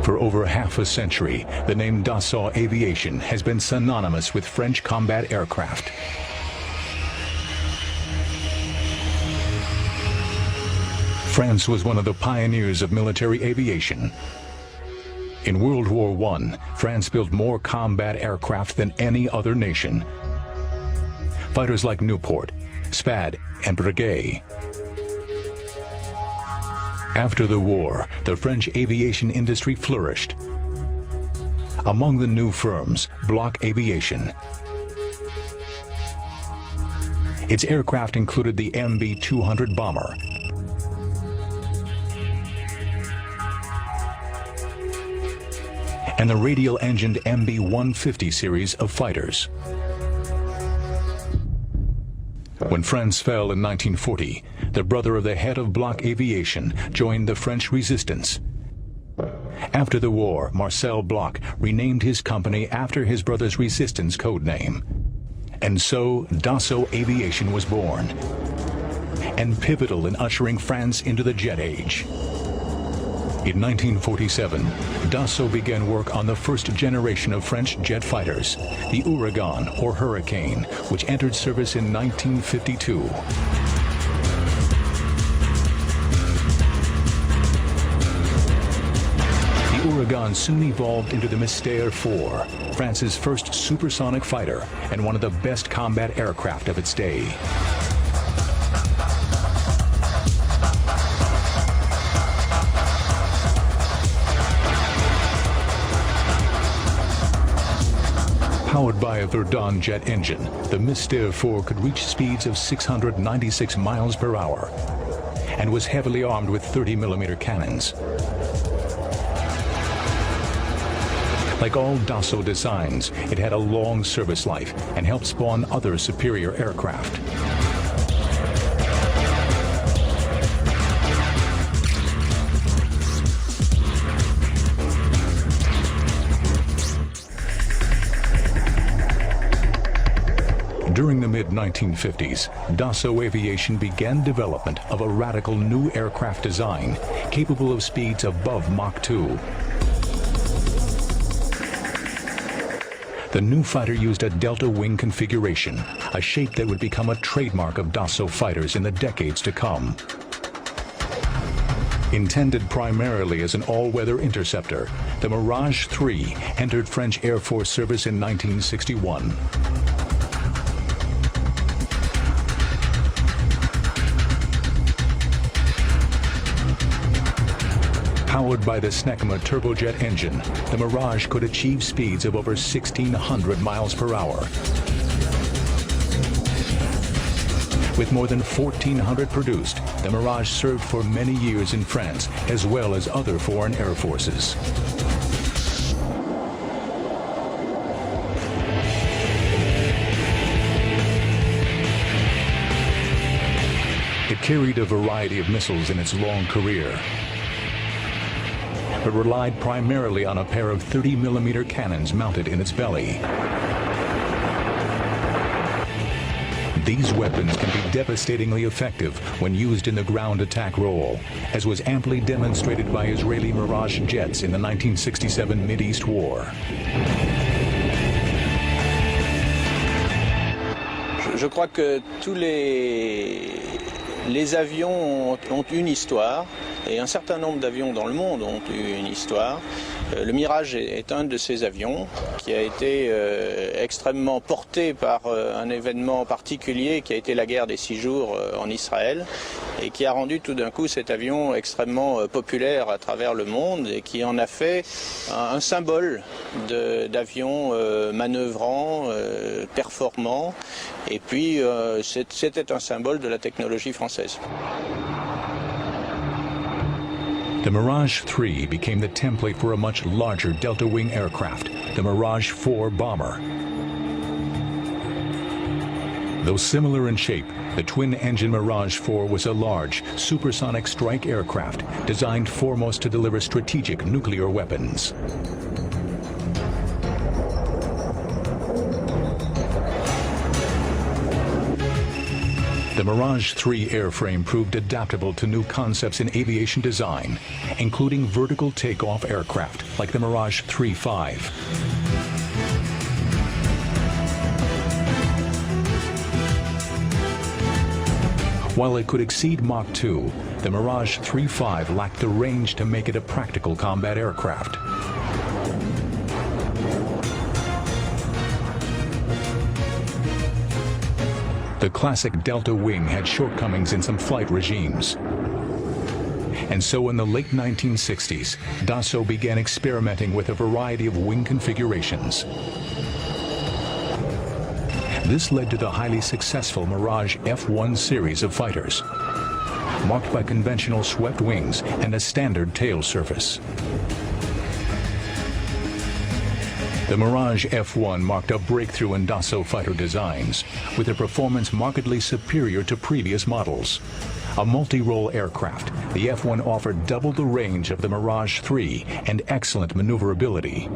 For over half a century, the name Dassault Aviation has been synonymous with French combat aircraft. France was one of the pioneers of military aviation. In World War I, France built more combat aircraft than any other nation. Fighters like Nieuport, Spad, and Breguet. After the war, the French aviation industry flourished. Among the new firms, Bloch Aviation. Its aircraft included the MB-200 bomber, and the radial-engined MB-150 series of fighters. When France fell in 1940, the brother of the head of Bloch Aviation joined the French resistance. After the war, Marcel Bloch renamed his company after his brother's resistance code name. And so Dassault Aviation was born, and pivotal in ushering France into the jet age. In 1947, Dassault began work on the first generation of French jet fighters, the Ouragan or Hurricane, which entered service in 1952. The Ouragan soon evolved into the Mystère 4, France's first supersonic fighter and one of the best combat aircraft of its day. Powered by a Verdun jet engine, the Mystère 4 could reach speeds of 696 miles per hour and was heavily armed with 30mm cannons. Like all Dassault designs, it had a long service life and helped spawn other superior aircraft. During the mid-1950s, Dassault Aviation began development of a radical new aircraft design capable of speeds above Mach 2. The new fighter used a delta wing configuration, a shape that would become a trademark of Dassault fighters in the decades to come. Intended primarily as an all-weather interceptor, the Mirage 3 entered French Air Force service in 1961. Powered by the Snecma turbojet engine, the Mirage could achieve speeds of over 1,600 miles per hour. With more than 1,400 produced, the Mirage served for many years in France, as well as other foreign air forces. It carried a variety of missiles in its long career, but relied primarily on a pair of 30mm cannons mounted in its belly. These weapons can be devastatingly effective when used in the ground attack role, as was amply demonstrated by Israeli Mirage jets in the 1967 Mideast War. Je crois que tous les avions ont une histoire, et un certain nombre d'avions dans le monde ont eu une histoire. Le Mirage est un de ces avions qui a été extrêmement porté par un événement particulier qui a été la guerre des 6 jours en Israël et qui a rendu tout d'un coup cet avion extrêmement populaire à travers le monde et qui en a fait un symbole d'avion manœuvrant, performant, et puis c'était un symbole de la technologie française. The Mirage 3 became the template for a much larger delta-wing aircraft, the Mirage 4 bomber. Though similar in shape, the twin-engine Mirage 4 was a large, supersonic strike aircraft designed foremost to deliver strategic nuclear weapons. The Mirage 3 airframe proved adaptable to new concepts in aviation design, including vertical takeoff aircraft like the Mirage 3.5. While it could exceed Mach 2, the Mirage 3.5 lacked the range to make it a practical combat aircraft. The classic Delta wing had shortcomings in some flight regimes. And so in the late 1960s, Dassault began experimenting with a variety of wing configurations. This led to the highly successful Mirage F1 series of fighters, marked by conventional swept wings and a standard tail surface. The Mirage F1 marked a breakthrough in Dassault fighter designs, with a performance markedly superior to previous models. A multi-role aircraft, the F1 offered double the range of the Mirage 3 and excellent maneuverability.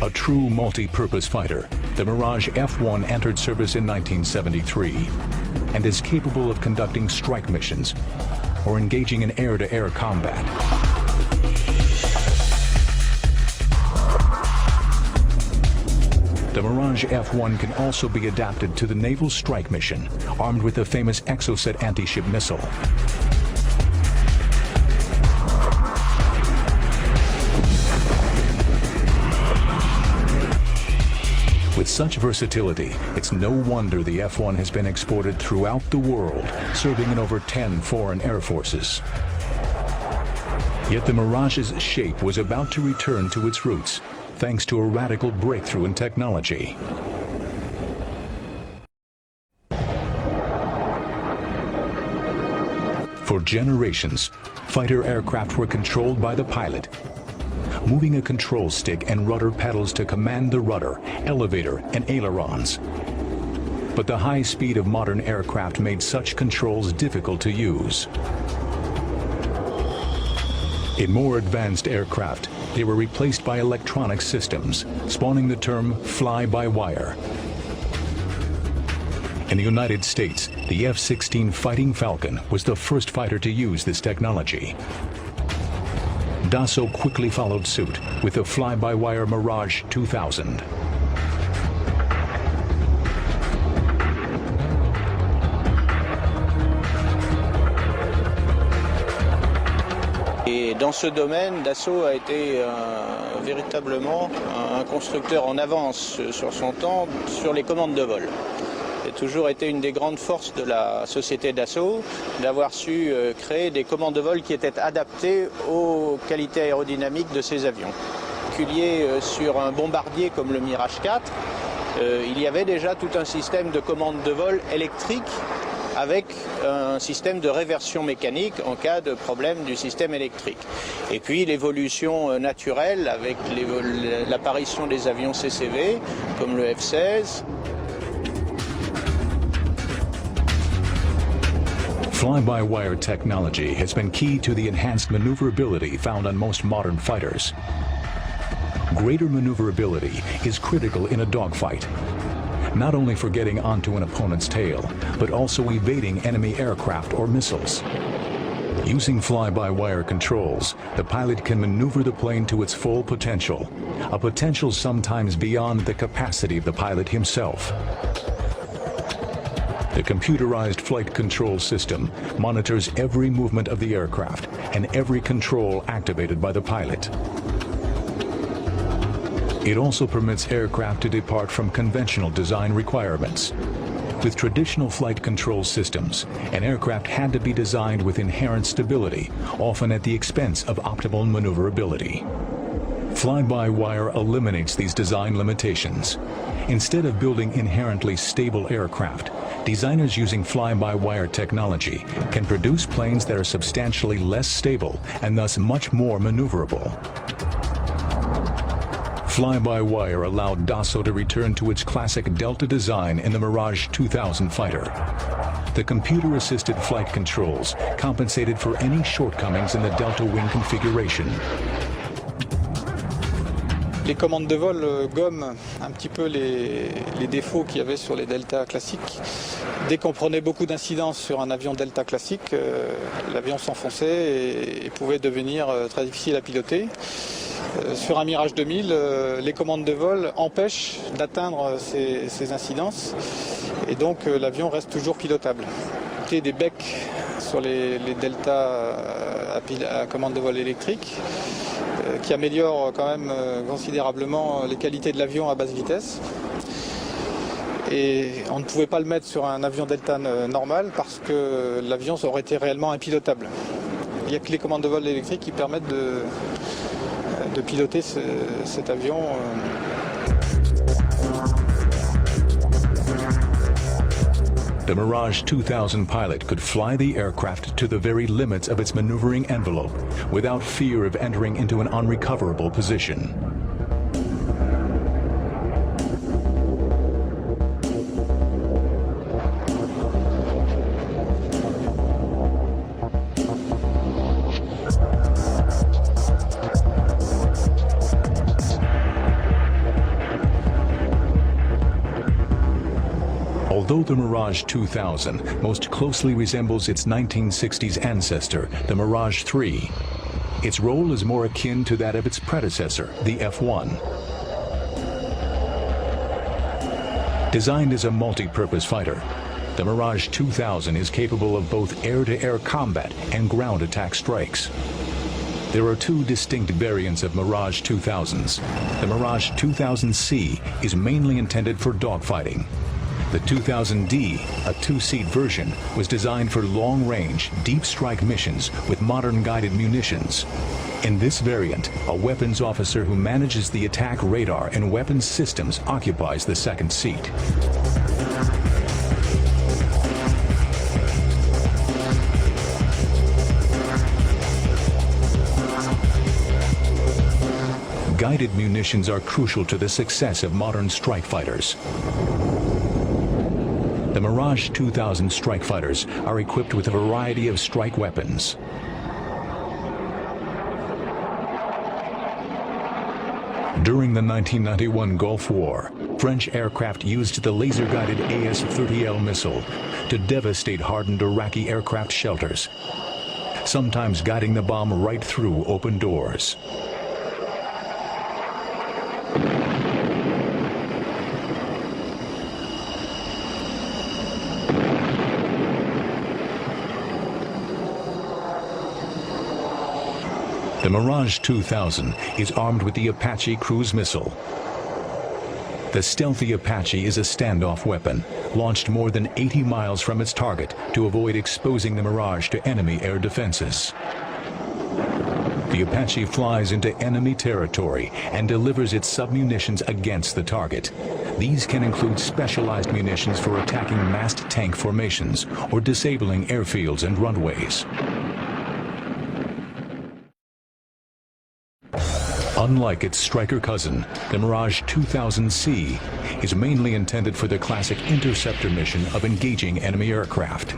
A true multi-purpose fighter, the Mirage F1 entered service in 1973 and is capable of conducting strike missions or engaging in air-to-air combat. The Mirage F1 can also be adapted to the naval strike mission, armed with the famous Exocet anti-ship missile. With such versatility, it's no wonder the F1 has been exported throughout the world, serving in over 10 foreign air forces. Yet the Mirage's shape was about to return to its roots, thanks to a radical breakthrough in technology. For generations, fighter aircraft were controlled by the pilot, moving a control stick and rudder pedals to command the rudder, elevator, and ailerons. But the high speed of modern aircraft made such controls difficult to use. In more advanced aircraft, they were replaced by electronic systems, spawning the term fly-by-wire. In the United States, the F-16 Fighting Falcon was the first fighter to use this technology. Dassault quickly followed suit with the fly-by-wire Mirage 2000. Et dans ce domaine, Dassault a été véritablement un constructeur en avance sur son temps sur les commandes de vol. C'est toujours été une des grandes forces de la société Dassault d'avoir su créer des commandes de vol qui étaient adaptées aux qualités aérodynamiques de ces avions. En particulier sur un bombardier comme le Mirage 4, il y avait déjà tout un système de commandes de vol électrique avec un système de réversion mécanique en cas de problème du système électrique. Et puis l'évolution naturelle avec l'apparition des avions CCV comme le F-16. Fly-by-wire technology has been key to the enhanced maneuverability found on most modern fighters. Greater maneuverability is critical in a dogfight, not only for getting onto an opponent's tail, but also evading enemy aircraft or missiles. Using fly-by-wire controls, the pilot can maneuver the plane to its full potential, a potential sometimes beyond the capacity of the pilot himself. The computerized flight control system monitors every movement of the aircraft and every control activated by the pilot. It also permits aircraft to depart from conventional design requirements. With traditional flight control systems, an aircraft had to be designed with inherent stability, often at the expense of optimal maneuverability. Fly-by-wire eliminates these design limitations. Instead of building inherently stable aircraft, designers using fly-by-wire technology can produce planes that are substantially less stable and thus much more maneuverable. Fly-by-wire allowed Dassault to return to its classic Delta design in the Mirage 2000 fighter. The computer-assisted flight controls compensated for any shortcomings in the Delta wing configuration. Les commandes de vol gomment un petit peu les défauts qu'il y avait sur les Delta classiques. Dès qu'on prenait beaucoup d'incidence sur un avion Delta classique, l'avion s'enfonçait et pouvait devenir très difficile à piloter. Sur un Mirage 2000, les commandes de vol empêchent d'atteindre ces incidences et donc l'avion reste toujours pilotable. Des becs sur les Delta à commande de vol électrique qui améliorent quand même considérablement les qualités de l'avion à basse vitesse. Et on ne pouvait pas le mettre sur un avion Delta normal parce que l'avion aurait été réellement impilotable. Il n'y a que les commandes de vol électriques qui permettent de piloter cet avion. The Mirage 2000 pilot could fly the aircraft to the very limits of its maneuvering envelope without fear of entering into an unrecoverable position. Although the Mirage 2000 most closely resembles its 1960s ancestor, the Mirage 3, its role is more akin to that of its predecessor, the F-1. Designed as a multi-purpose fighter, the Mirage 2000 is capable of both air-to-air combat and ground attack strikes. There are two distinct variants of Mirage 2000s. The Mirage 2000C is mainly intended for dogfighting. The 2000D, a two-seat version, was designed for long-range, deep-strike missions with modern guided munitions. In this variant, a weapons officer who manages the attack radar and weapons systems occupies the second seat. Guided munitions are crucial to the success of modern strike fighters. The Mirage 2000 strike fighters are equipped with a variety of strike weapons. During the 1991 Gulf War, French aircraft used the laser-guided AS-30L missile to devastate hardened Iraqi aircraft shelters, sometimes guiding the bomb right through open doors. The Mirage 2000 is armed with the Apache cruise missile. The stealthy Apache is a standoff weapon, launched more than 80 miles from its target to avoid exposing the Mirage to enemy air defenses. The Apache flies into enemy territory and delivers its submunitions against the target. These can include specialized munitions for attacking massed tank formations or disabling airfields and runways. Unlike its striker cousin, the Mirage 2000C is mainly intended for the classic interceptor mission of engaging enemy aircraft.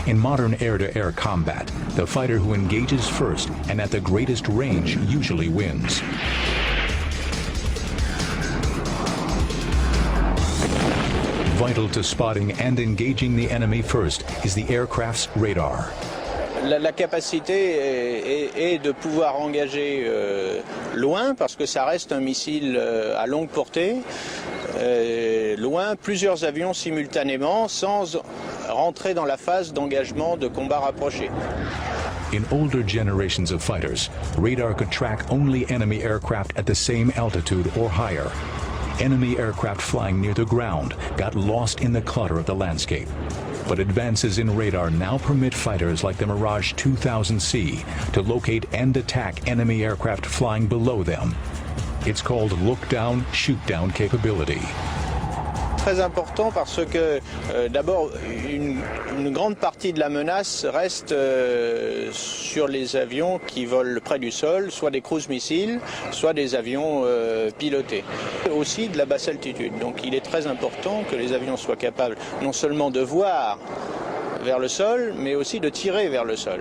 In modern air-to-air combat, the fighter who engages first and at the greatest range usually wins. Vital to spotting and engaging the enemy first is the aircraft's radar. La capacité est de pouvoir engager loin, parce que ça reste un missile à longue portée, loin, plusieurs avions simultanément, sans rentrer dans la phase d'engagement de combat rapproché. In older generations of fighters, radar could track only enemy aircraft at the same altitude or higher. Enemy aircraft flying near the ground got lost in the clutter of the landscape. But advances in radar now permit fighters like the Mirage 2000C to locate and attack enemy aircraft flying below them. It's called look-down, shoot-down capability. Très important parce que d'abord une grande partie de la menace reste sur les avions qui volent près du sol, soit des cruise missiles, soit des avions pilotés. Aussi de la basse altitude. Donc il est très important que les avions soient capables non seulement de voir vers le sol, mais aussi de tirer vers le sol.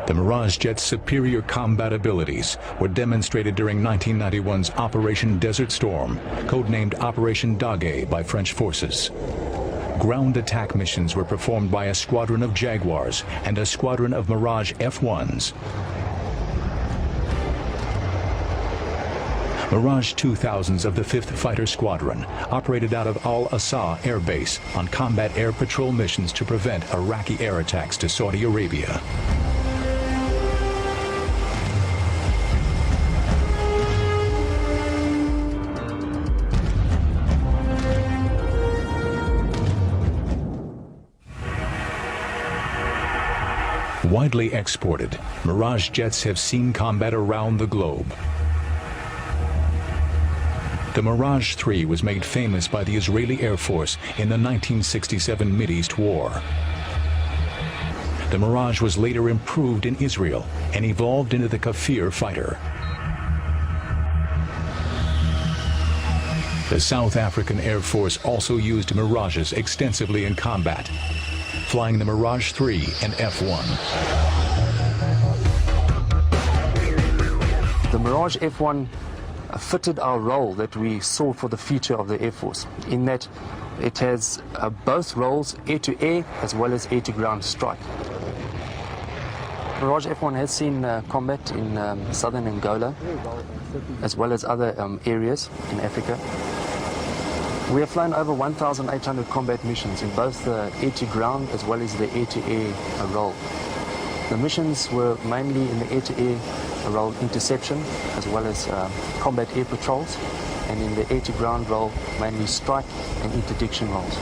The Mirage jet's superior combat abilities were demonstrated during 1991's Operation Desert Storm, codenamed Operation Daguet by French forces. Ground attack missions were performed by a squadron of Jaguars and a squadron of Mirage F-1s. Mirage 2000s of the 5th Fighter Squadron operated out of Al-Assa Air Base on combat air patrol missions to prevent Iraqi air attacks to Saudi Arabia. Widely exported, Mirage jets have seen combat around the globe. The Mirage 3 was made famous by the Israeli Air Force in the 1967 Mideast War. The Mirage was later improved in Israel and evolved into the Kafir fighter. The South African Air Force also used Mirages extensively in combat, flying the Mirage 3 and F-1. The Mirage F-1 fitted our role that we saw for the future of the Air Force, in that it has both roles, air-to-air as well as air-to-ground strike. Mirage F-1 has seen combat in southern Angola as well as other areas in Africa. We have flown over 1,800 combat missions in both the air-to-ground as well as the air-to-air role. The missions were mainly in the air-to-air role interception as well as combat air patrols, and in the air-to-ground role mainly strike and interdiction roles.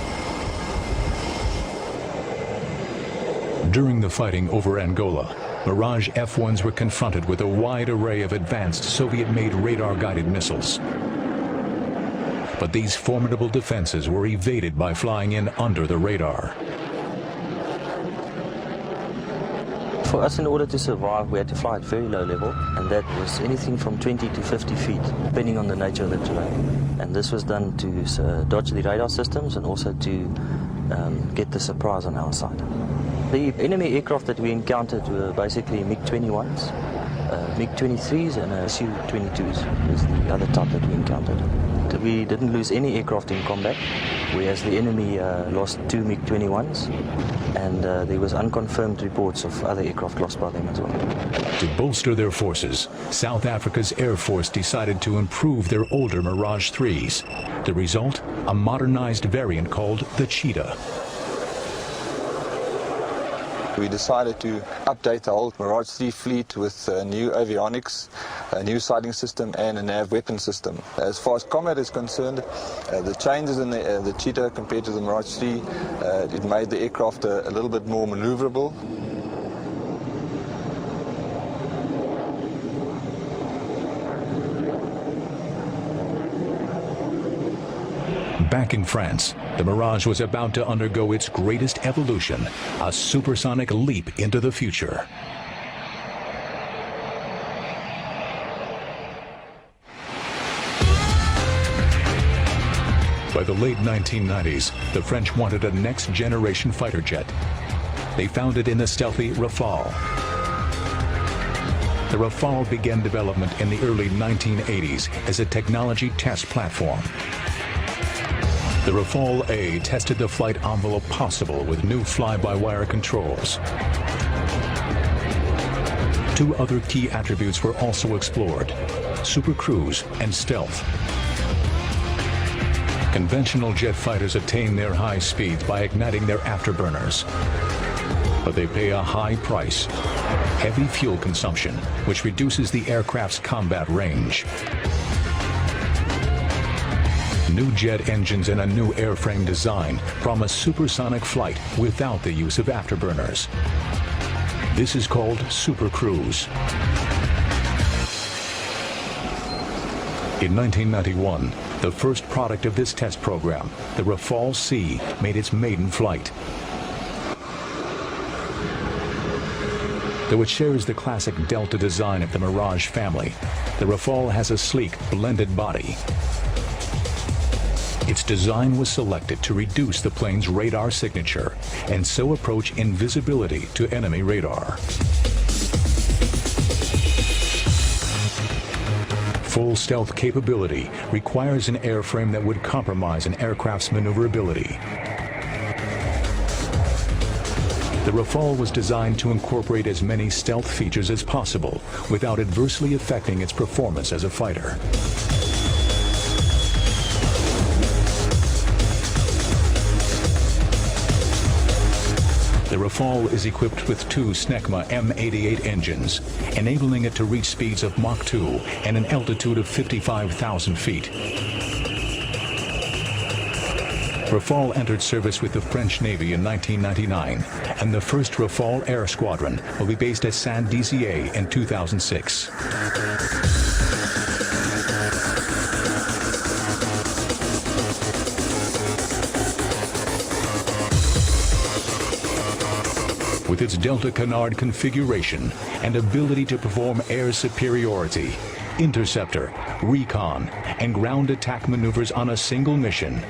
During the fighting over Angola, Mirage F-1s were confronted with a wide array of advanced Soviet-made radar-guided missiles. But these formidable defenses were evaded by flying in under the radar. For us, in order to survive, we had to fly at very low level, and that was anything from 20 to 50 feet, depending on the nature of the terrain. And this was done to dodge the radar systems and also to get the surprise on our side. The enemy aircraft that we encountered were basically MiG-21s, MiG-23s and Su-22s is the other type that we encountered. We didn't lose any aircraft in combat, whereas the enemy lost 2 MiG-21s, and there was unconfirmed reports of other aircraft lost by them as well. To bolster their forces, South Africa's Air Force decided to improve their older Mirage 3s. The result, a modernized variant called the Cheetah. We decided to update the whole Mirage 3 fleet with new avionics, a new sighting system and a nav weapon system. As far as combat is concerned, the changes in the Cheetah compared to the Mirage 3, it made the aircraft a little bit more maneuverable. Back in France, the Mirage was about to undergo its greatest evolution, a supersonic leap into the future. By the late 1990s, the French wanted a next-generation fighter jet. They found it in the stealthy Rafale. The Rafale began development in the early 1980s as a technology test platform. The Rafale A tested the flight envelope possible with new fly-by-wire controls. 2 other key attributes were also explored: supercruise and stealth. Conventional jet fighters attain their high speeds by igniting their afterburners. But they pay a high price: heavy fuel consumption, which reduces the aircraft's combat range. New jet engines and a new airframe design promise supersonic flight without the use of afterburners. This is called supercruise. In 1991, the first product of this test program, the Rafale C, made its maiden flight. Though it shares the classic Delta design of the Mirage family, the Rafale has a sleek, blended body. Its design was selected to reduce the plane's radar signature and so approach invisibility to enemy radar. Full stealth capability requires an airframe that would compromise an aircraft's maneuverability. The Rafale was designed to incorporate as many stealth features as possible without adversely affecting its performance as a fighter. The Rafale is equipped with two Snecma M88 engines, enabling it to reach speeds of Mach 2 and an altitude of 55,000 feet. Rafale entered service with the French Navy in 1999, and the first Rafale Air Squadron will be based at Saint-Dizier in 2006. With its Delta Canard configuration and ability to perform air superiority, interceptor, recon, and ground attack maneuvers on a single mission,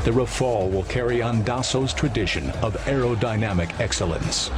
the Rafale will carry on Dassault's tradition of aerodynamic excellence.